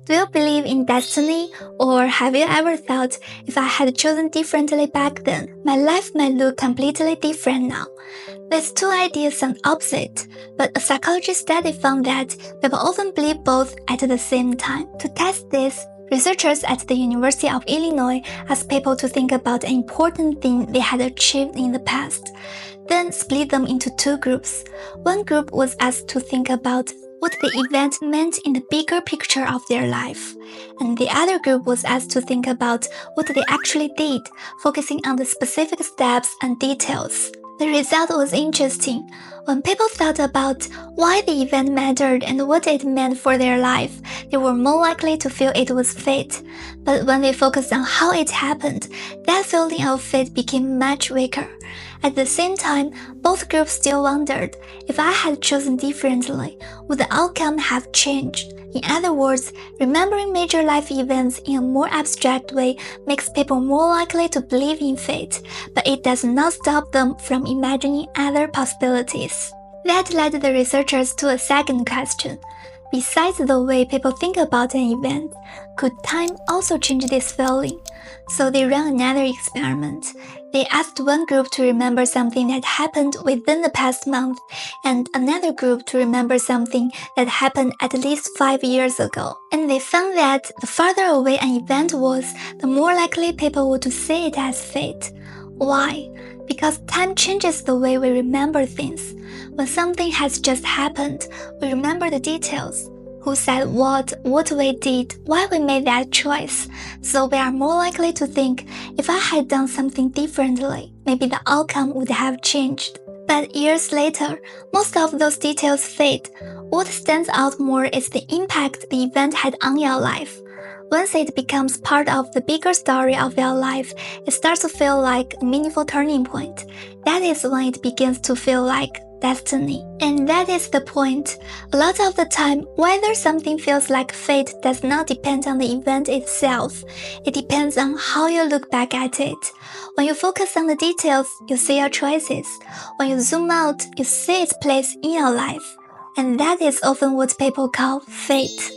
Do you believe in destiny, or have you ever thought, if I had chosen differently back then, my life might look completely different now? These two ideas sound opposite, but a psychology study found that people often believe both at the same time. To test this, researchers at the University of Illinois asked people to think about an important thing they had achieved in the past, then split them into two groups. One group was asked to think about what the event meant in the bigger picture of their life, and the other group was asked to think about what they actually did, focusing on the specific steps and details. The result was interesting. When people thought about why the event mattered and what it meant for their life, they were more likely to feel it was fate. But when they focused on how it happened, that feeling of fate became much weaker. At the same time, both groups still wondered, if I had chosen differently, would the outcome have changed? In other words, remembering major life events in a more abstract way makes people more likely to believe in fate, but it does not stop them from imagining other possibilities. That led the researchers to a second question. Besides the way people think about an event, could time also change this feeling? So they ran another experiment. They asked one group to remember something that happened within the past month, and another group to remember something that happened at least 5 years ago. And they found that the farther away an event was, the more likely people would see it as fate. Why? Because time changes the way we remember things. When something has just happened, we remember the details. Who said what we did, why we made that choice. So we are more likely to think, if I had done something differently, maybe the outcome would have changed. But years later, most of those details fade. What stands out more is the impact the event had on your life. Once it becomes part of the bigger story of your life, it starts to feel like a meaningful turning point. That is when it begins to feel like destiny. And that is the point. A lot of the time, whether something feels like fate does not depend on the event itself. It depends on how you look back at it. When you focus on the details, you see your choices. When you zoom out, you see its place in your life. And that is often what people call fate.